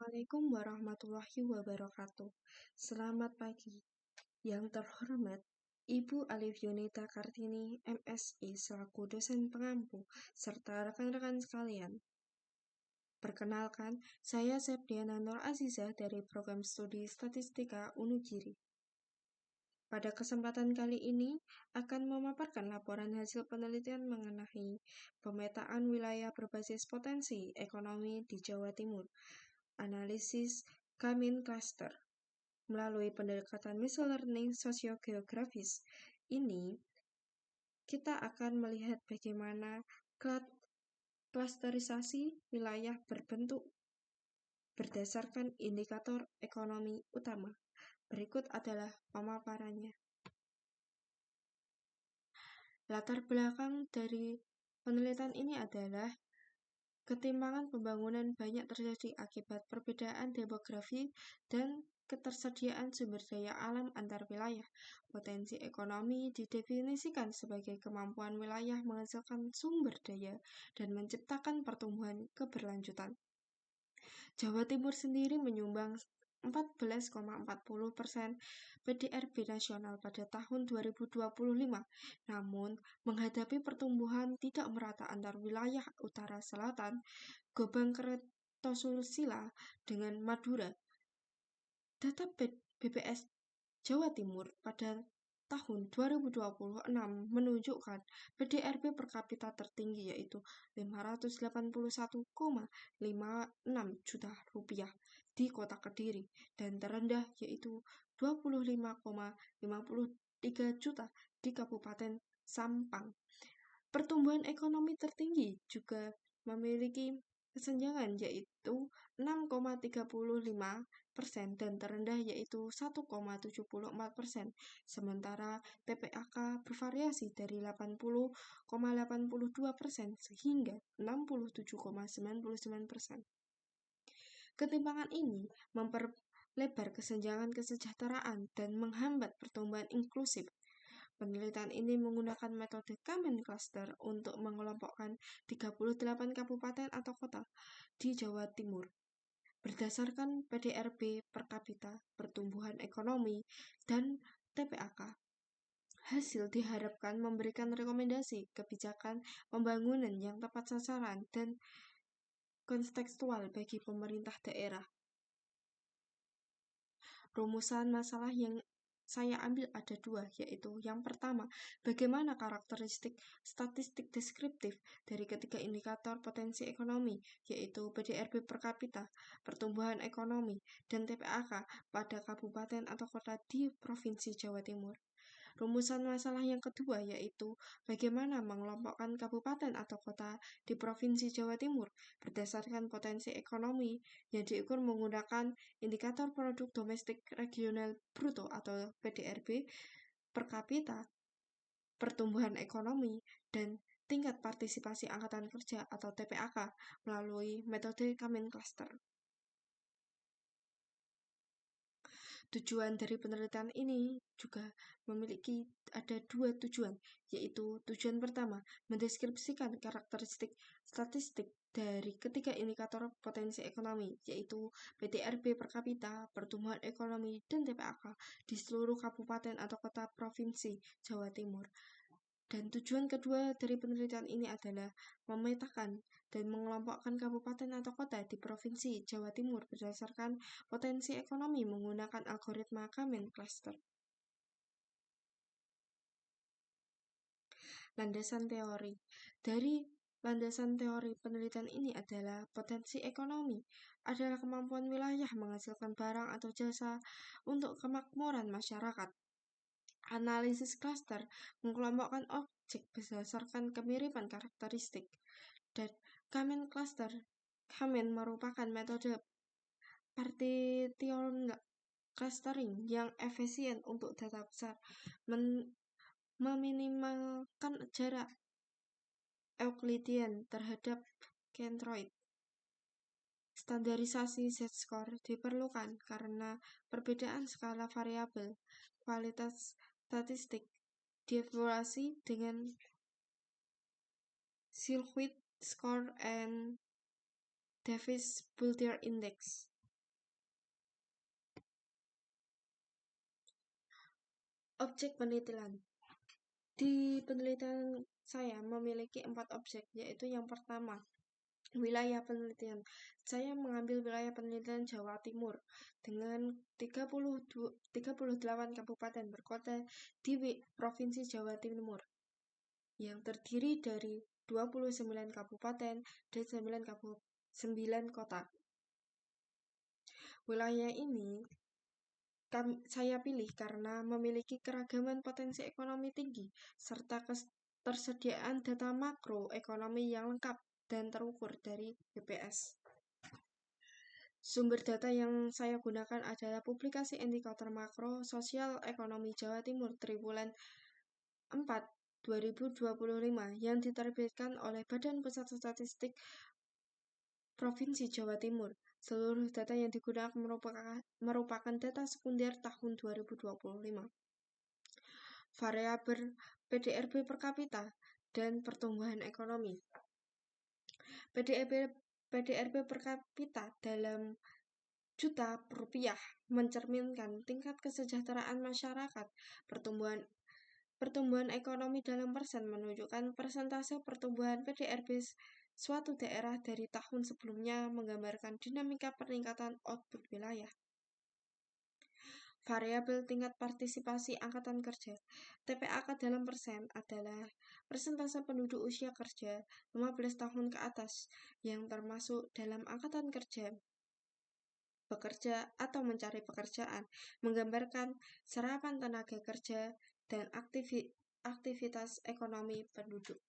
Assalamualaikum warahmatullahi wabarakatuh. Selamat pagi. Yang terhormat, Ibu Alif Yunita Kartini, MSI, selaku dosen pengampu, serta rekan-rekan sekalian. Perkenalkan, saya Sepdiana Nur Azizah dari Program Studi Statistika Unugiri. Pada kesempatan kali ini akan memaparkan laporan hasil penelitian mengenai pemetaan wilayah berbasis potensi ekonomi di Jawa Timur, analisis Kamin Cluster. Melalui pendekatan machine learning sosiogeografis ini, kita akan melihat bagaimana klasterisasi wilayah berbentuk berdasarkan indikator ekonomi utama. Berikut adalah pemaparannya. Latar belakang dari penelitian ini adalah ketimpangan pembangunan banyak terjadi akibat perbedaan demografi dan ketersediaan sumber daya alam antar wilayah. Potensi ekonomi didefinisikan sebagai kemampuan wilayah menghasilkan sumber daya dan menciptakan pertumbuhan keberlanjutan. Jawa Timur sendiri menyumbang 14,40% PDRB nasional pada tahun 2025, namun menghadapi pertumbuhan tidak merata antar wilayah utara-selatan, Gobang Kertosusila dengan Madura. Data BPS Jawa Timur pada tahun 2026 menunjukkan PDRB per kapita tertinggi yaitu Rp581,56 juta di Kota Kediri dan terendah yaitu Rp25,53 juta di Kabupaten Sampang. Pertumbuhan ekonomi tertinggi juga memiliki kesenjangan yaitu 6,35% dan terendah yaitu 1,74%. Sementara TPAK bervariasi dari 80,82% hingga 67,99%. Ketimpangan ini memperlebar kesenjangan kesejahteraan dan menghambat pertumbuhan inklusif. Penelitian ini menggunakan metode Kamin Cluster untuk mengelompokkan 38 kabupaten atau kota di Jawa Timur berdasarkan PDRB per kapita, pertumbuhan ekonomi, dan TPAK. Hasil diharapkan memberikan rekomendasi kebijakan pembangunan yang tepat sasaran dan kontekstual bagi pemerintah daerah. Rumusan masalah yang saya ambil ada dua, yaitu yang pertama, bagaimana karakteristik statistik deskriptif dari ketiga indikator potensi ekonomi, yaitu PDRB per kapita, pertumbuhan ekonomi, dan TPAK pada kabupaten atau kota di Provinsi Jawa Timur. Rumusan masalah yang kedua yaitu bagaimana mengelompokkan kabupaten atau kota di Provinsi Jawa Timur berdasarkan potensi ekonomi yang diukur menggunakan indikator produk domestik regional bruto atau PDRB per kapita, pertumbuhan ekonomi, dan tingkat partisipasi angkatan kerja atau TPAK melalui metode Kamin Cluster. Tujuan dari penelitian ini juga memiliki ada dua tujuan, yaitu tujuan pertama, mendeskripsikan karakteristik statistik dari ketiga indikator potensi ekonomi, yaitu PDRB per kapita, pertumbuhan ekonomi, dan TPAK di seluruh kabupaten atau kota provinsi Jawa Timur. Dan tujuan kedua dari penelitian ini adalah memetakan dan mengelompokkan kabupaten atau kota di Provinsi Jawa Timur berdasarkan potensi ekonomi menggunakan algoritma Kamin Cluster. Landasan teori. Dari landasan teori penelitian ini adalah potensi ekonomi adalah kemampuan wilayah menghasilkan barang atau jasa untuk kemakmuran masyarakat. Analisis cluster mengelompokkan objek berdasarkan kemiripan karakteristik, dan Kamin Cluster Kamin merupakan metode partition clustering yang efisien untuk data besar, meminimalkan jarak Euclidean terhadap centroid. Standarisasi Z-score diperlukan karena perbedaan skala variabel kualitas statistik dievaluasi dengan Silhouette score and Davis-Bullier index. Objek penelitian. Di penelitian saya memiliki 4 objek, yaitu yang pertama, wilayah penelitian. Saya mengambil wilayah penelitian Jawa Timur dengan 38 kabupaten berkota di Provinsi Jawa Timur yang terdiri dari 29 kabupaten dan 9 kota. Wilayah ini saya pilih karena memiliki keragaman potensi ekonomi tinggi serta ketersediaan data makro ekonomi yang lengkap dan terukur dari BPS. Sumber data yang saya gunakan adalah publikasi indikator makro sosial ekonomi Jawa Timur triwulan 4 2025 yang diterbitkan oleh Badan Pusat Statistik Provinsi Jawa Timur. Seluruh data yang digunakan merupakan data sekunder tahun 2025. Variabel PDRB per kapita dan pertumbuhan ekonomi. PDRB per kapita dalam juta rupiah mencerminkan tingkat kesejahteraan masyarakat. Pertumbuhan ekonomi dalam persen menunjukkan persentase pertumbuhan PDRB suatu daerah dari tahun sebelumnya, menggambarkan dinamika peningkatan output wilayah. Variabel tingkat partisipasi angkatan kerja. TPAK dalam persen adalah persentase penduduk usia kerja 15 tahun ke atas yang termasuk dalam angkatan kerja bekerja atau mencari pekerjaan, menggambarkan serapan tenaga kerja dan aktivitas ekonomi penduduk.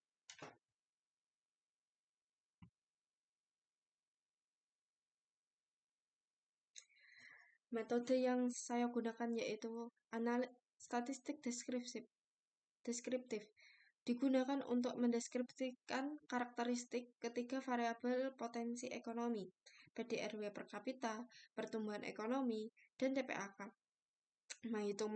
Metode yang saya gunakan yaitu statistik deskriptif. Digunakan untuk mendeskripsikan karakteristik ketiga variabel potensi ekonomi, PDRB per kapita, pertumbuhan ekonomi, dan TPAK. Menghitung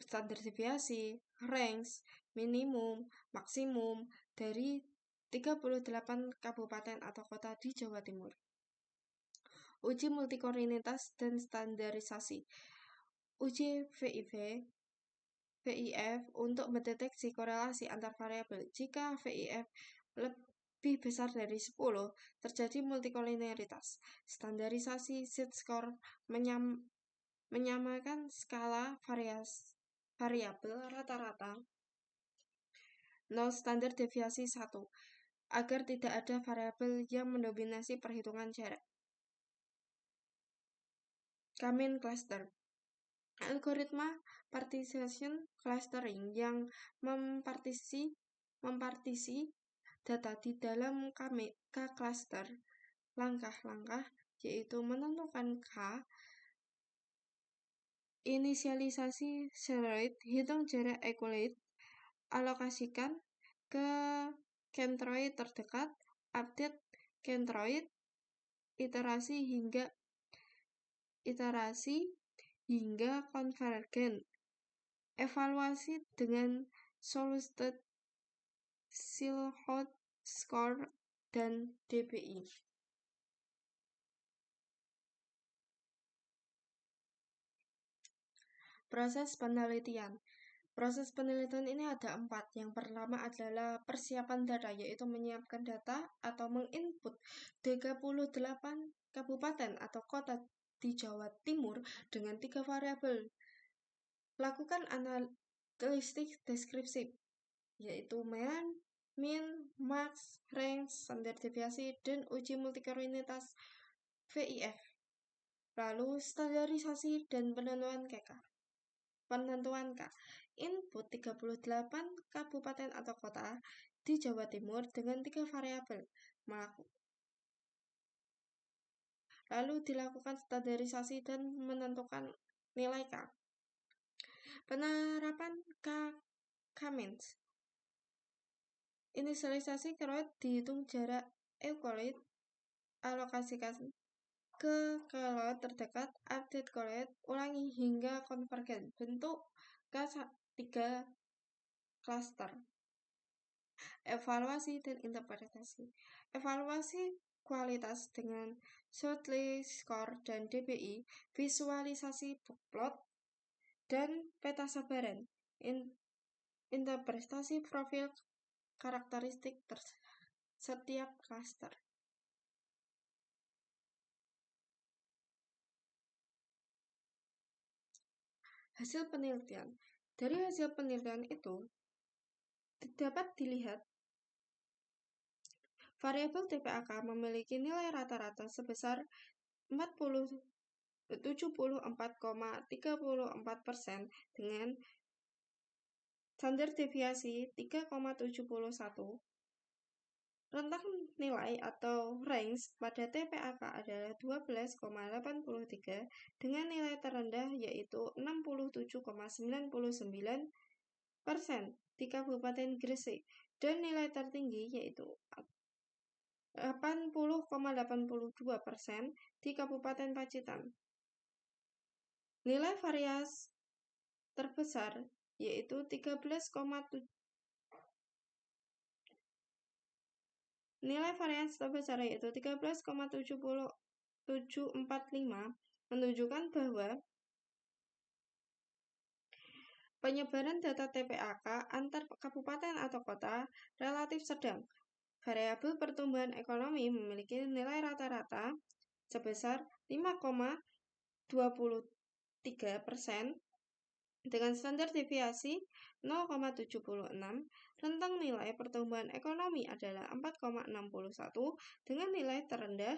standar deviasi, range, minimum, maksimum dari 38 kabupaten atau kota di Jawa Timur. Uji multikoordinat dan standarisasi. Uji VIF untuk mendeteksi korelasi antar variabel. Jika VIF lebih besar dari 10, terjadi multikoliniaritas. Standarisasi Z-score menyamakan skala variabel rata-rata 0 standar deviasi 1 agar tidak ada variabel yang mendominasi perhitungan jarak. Kamin cluster. Algoritma partition clustering yang mempartisi data di dalam K-cluster. Langkah-langkah yaitu menentukan K, inisialisasi centroid, hitung jarak Euclid, alokasikan ke centroid terdekat, update centroid, iterasi hingga konvergen, evaluasi dengan Solstead, Silhouette score, dan DBI. Proses penelitian. Proses penelitian ini ada 4. Yang pertama adalah persiapan data, yaitu menyiapkan data atau menginput 38 kabupaten atau kota di Jawa Timur dengan 3 variabel. Lakukan analitik deskriptif, yaitu min, max, range, standar deviasi, dan uji multikoordinat VIF. Lalu standarisasi dan penentuan K. Input 38 kabupaten atau kota di Jawa Timur dengan 3 variabel. Lalu dilakukan standarisasi dan menentukan nilai K. Penerapan K-Means. Inisialisasi keyword dihitung jarak Euclid, alokasikan ke keyword terdekat, update keyword, ulangi hingga konvergen. Bentuk K3 cluster. Evaluasi dan interpretasi. Evaluasi kualitas dengan Solstead score dan DBI, visualisasi plot, dan peta sabaran, interpretasi profil karakteristik setiap klaster. Hasil penelitian. Dari hasil penelitian itu dapat dilihat variabel TPAK memiliki nilai rata-rata sebesar 74,34% dengan standar deviasi 3,71. Rentang nilai atau range pada TPAK adalah 12,83 dengan nilai terendah yaitu 67,99% di Kabupaten Gresik dan nilai tertinggi yaitu 80,82% di Kabupaten Pacitan. Nilai variasi terbesar yaitu 13,7. Nilai varians terbesar yaitu 13,7745 menunjukkan bahwa penyebaran data TPAK antar kabupaten atau kota relatif sedang. Variabel pertumbuhan ekonomi memiliki nilai rata-rata sebesar 5,23% dengan standar deviasi 0,76. Rentang nilai pertumbuhan ekonomi adalah 4,61 dengan nilai terendah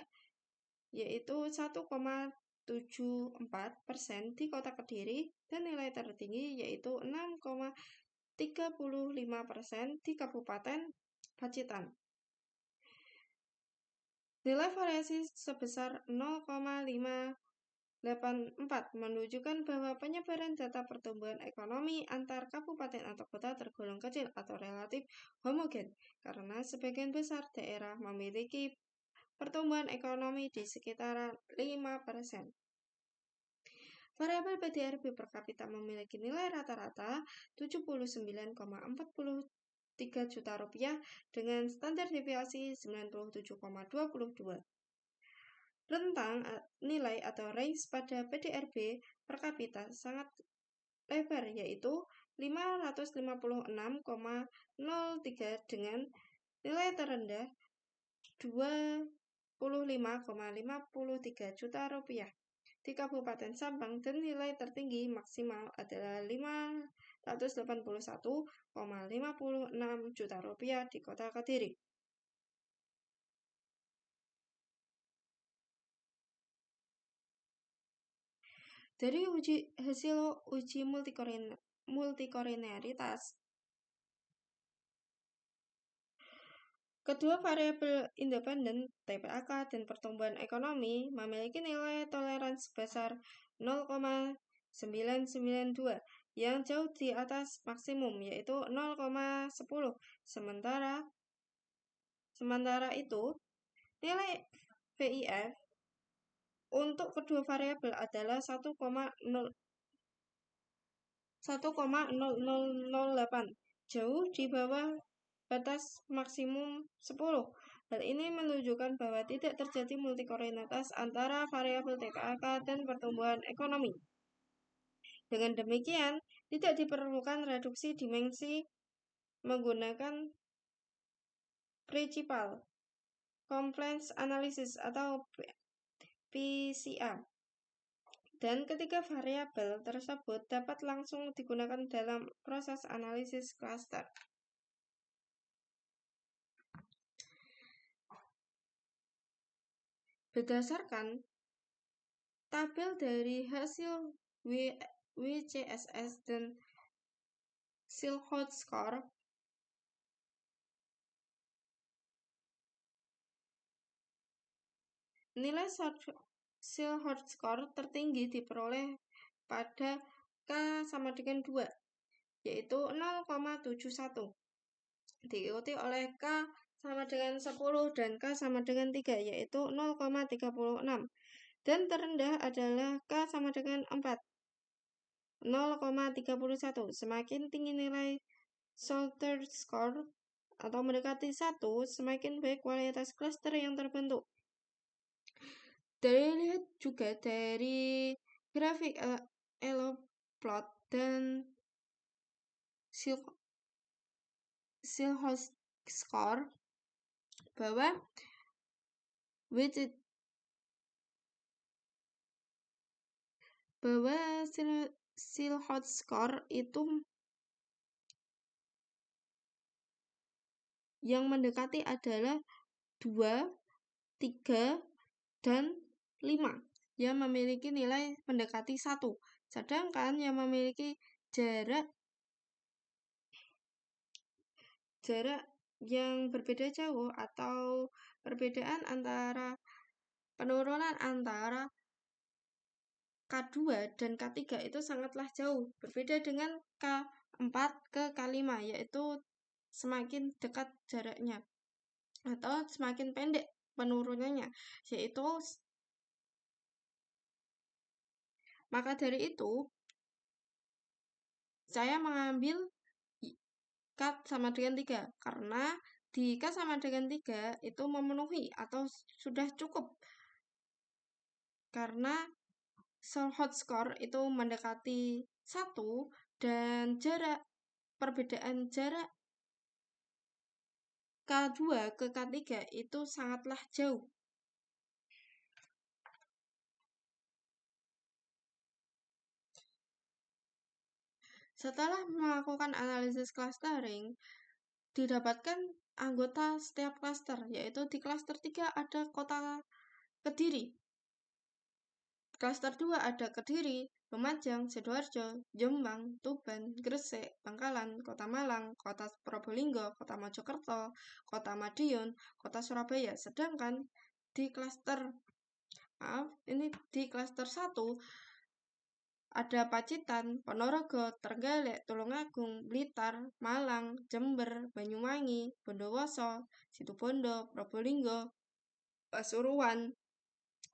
yaitu 1,74% di Kota Kediri dan nilai tertinggi yaitu 6,35% di Kabupaten Pacitan. Nilai variasi sebesar 0,584 menunjukkan bahwa penyebaran data pertumbuhan ekonomi antar kabupaten atau kota tergolong kecil atau relatif homogen karena sebagian besar daerah memiliki pertumbuhan ekonomi di sekitaran 5%. Variabel PDRB per kapita memiliki nilai rata-rata 79,43 juta rupiah dengan standar deviasi 97,22. Rentang nilai atau range pada PDRB per kapita sangat lebar yaitu 556,03 dengan nilai terendah 25,53 juta rupiah di Kabupaten Sampang dan nilai tertinggi maksimal adalah 581,56 juta rupiah di Kota Kediri. Dari hasil uji multikolineritas, kedua variabel independen TPAK dan pertumbuhan ekonomi memiliki nilai toleransi sebesar 0,992 yang jauh di atas maksimum yaitu 0,10. Sementara itu, nilai VIF untuk kedua variabel adalah 1,0008, jauh di bawah batas maksimum 10. Hal ini menunjukkan bahwa tidak terjadi multikorelasitas antara variabel TPAK dan pertumbuhan ekonomi. Dengan demikian, tidak diperlukan reduksi dimensi menggunakan Principal Compliance Analysis atau PCA. Dan ketiga variabel tersebut dapat langsung digunakan dalam proses analisis klaster. Berdasarkan tabel dari hasil WCSS dan Silhouette Score, nilai Silhouette Score tertinggi diperoleh pada K sama dengan 2, yaitu 0,71. Diikuti oleh K sama dengan 10 dan K sama dengan 3, yaitu 0,36. Dan terendah adalah K sama dengan 4, 0,31. Semakin tinggi nilai Silhouette Score atau mendekati 1, semakin baik kualitas klaster yang terbentuk. Dilihat juga dari grafik Elo plot dan Silhouette score bahwa Silhouette score itu yang mendekati adalah 2, 3, dan 5 yang memiliki nilai mendekati 1. Sedangkan yang memiliki jarak yang berbeda jauh atau perbedaan antara penurunan antara K2 dan K3 itu sangatlah jauh, berbeda dengan K4 ke K5, yaitu semakin dekat jaraknya atau semakin pendek penurunannya, yaitu maka dari itu saya mengambil K sama dengan 3 karena di K sama dengan 3 itu memenuhi atau sudah cukup karena Silhouette score itu mendekati 1 dan perbedaan jarak K2 ke K3 itu sangatlah jauh. Setelah melakukan analisis clustering, didapatkan anggota setiap cluster, yaitu di cluster 3 ada kota Kediri. Cluster 2 ada Kediri, Lumajang, Sidoarjo, Jombang, Tuban, Gresik, Bangkalan, Kota Malang, Kota Probolinggo, Kota Mojokerto, Kota Madiun, Kota Surabaya. Sedangkan di cluster 1 ada Pacitan, Ponorogo, Trenggalek, Tulungagung, Blitar, Malang, Jember, Banyuwangi, Bondowoso, Situbondo, Probolinggo, Pasuruan,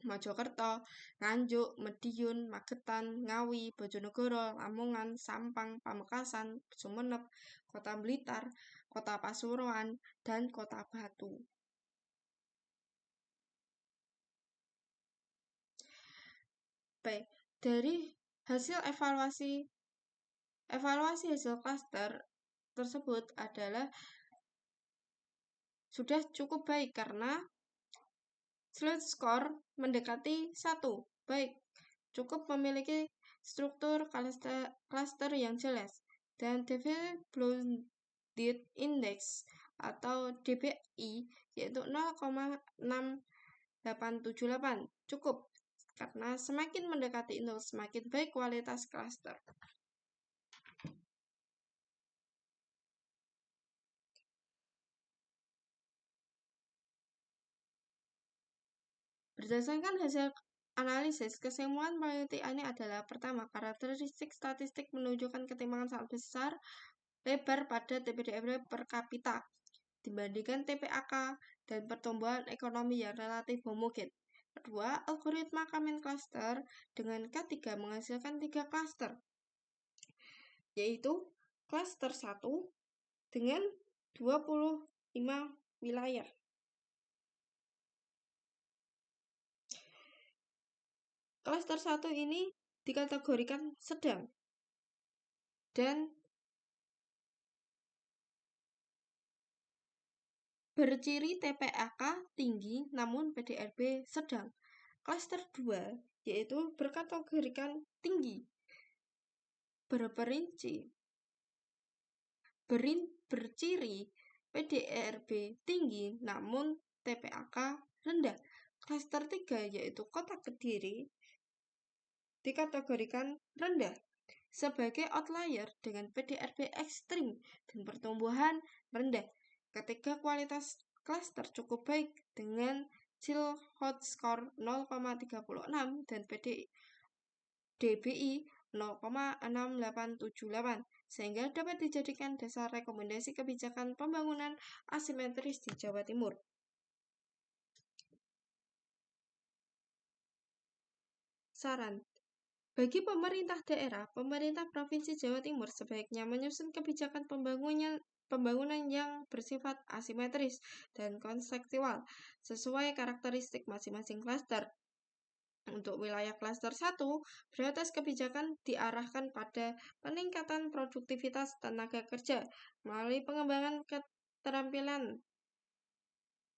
Mojokerto, Nganjuk, Madiun, Magetan, Ngawi, Bojonegoro, Lamongan, Sampang, Pamekasan, Sumenep, Kota Blitar, Kota Pasuruan, dan Kota Batu. Baik, dari hasil evaluasi hasil cluster tersebut adalah sudah cukup baik karena Silhouette score mendekati 1. Baik, cukup memiliki struktur cluster yang jelas dan Developed Blended Index atau DBI yaitu 0,6878 cukup karena semakin mendekati itu semakin baik kualitas cluster. Berdasarkan hasil analisis, kesimpulan penelitiannya adalah pertama, karakteristik statistik menunjukkan ketimpangan sangat besar lebar pada TPDFD per kapita dibandingkan TPAK dan pertumbuhan ekonomi yang relatif homogen. Kedua, algoritma Kamen cluster dengan K3 menghasilkan 3 cluster, yaitu cluster 1 dengan 25 wilayah. Cluster 1 ini dikategorikan sedang dan berciri TPAK tinggi namun PDRB sedang. Cluster 2 yaitu berkategorikan tinggi, berciri PDRB tinggi namun TPAK rendah. Cluster 3 yaitu Kota Kediri dikategorikan rendah sebagai outlier dengan PDRB ekstrim dan pertumbuhan rendah. Ketiga, kualitas cluster cukup baik dengan Silhouette score 0,36 dan DBI 0,6878 sehingga dapat dijadikan dasar rekomendasi kebijakan pembangunan asimetris di Jawa Timur. Saran bagi pemerintah daerah, pemerintah Provinsi Jawa Timur sebaiknya menyusun kebijakan pembangunan yang bersifat asimetris dan konseptual sesuai karakteristik masing-masing klaster. Untuk wilayah klaster 1, prioritas kebijakan diarahkan pada peningkatan produktivitas tenaga kerja melalui pengembangan keterampilan,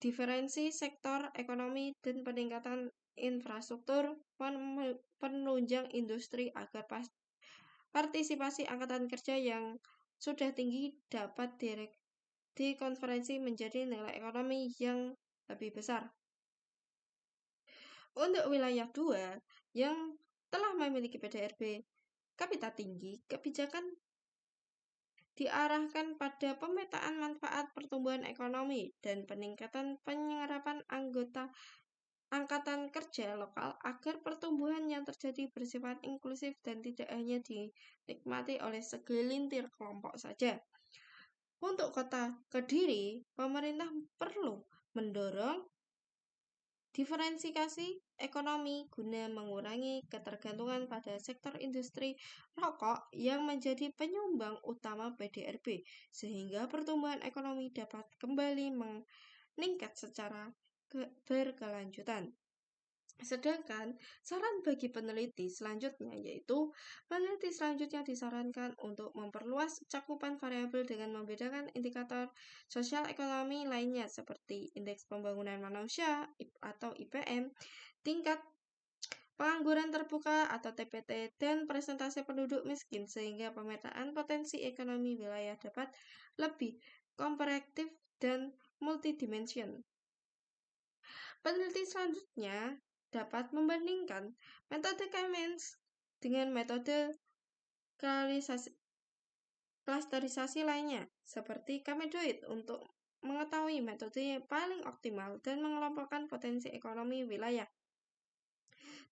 diferensi sektor ekonomi, dan peningkatan infrastruktur penunjang industri agar partisipasi angkatan kerja yang sudah tinggi dapat dikonversi menjadi nilai ekonomi yang lebih besar. Untuk wilayah 2 yang telah memiliki PDRB kapita tinggi, kebijakan diarahkan pada pemetaan manfaat pertumbuhan ekonomi dan peningkatan penyerapan angkatan kerja lokal agar pertumbuhan yang terjadi bersifat inklusif dan tidak hanya dinikmati oleh segelintir kelompok saja. Untuk kota Kediri, pemerintah perlu mendorong diferensiasi ekonomi guna mengurangi ketergantungan pada sektor industri rokok yang menjadi penyumbang utama PDRB, sehingga pertumbuhan ekonomi dapat kembali meningkat secara berkelanjutan. Sedangkan saran bagi peneliti selanjutnya yaitu peneliti selanjutnya disarankan untuk memperluas cakupan variabel dengan membedakan indikator sosial ekonomi lainnya seperti indeks pembangunan manusia atau IPM, tingkat pengangguran terbuka atau TPT, dan presentase penduduk miskin sehingga pemetaan potensi ekonomi wilayah dapat lebih komprehensif dan multidimension. Peneliti selanjutnya dapat membandingkan metode Keynes dengan metode klasterisasi lainnya, seperti Kamedoid untuk mengetahui metode yang paling optimal dan mengelompokkan potensi ekonomi wilayah.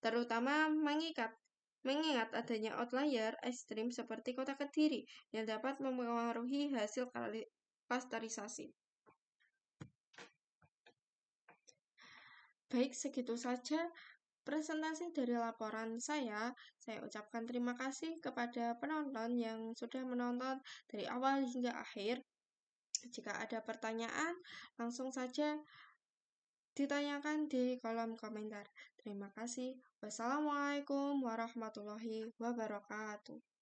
Terutama mengingat adanya outlier ekstrim seperti kota Kediri yang dapat mempengaruhi hasil klasterisasi. Baik, segitu saja presentasi dari laporan saya. Saya ucapkan terima kasih kepada penonton yang sudah menonton dari awal hingga akhir. Jika ada pertanyaan, langsung saja ditanyakan di kolom komentar. Terima kasih. Wassalamualaikum warahmatullahi wabarakatuh.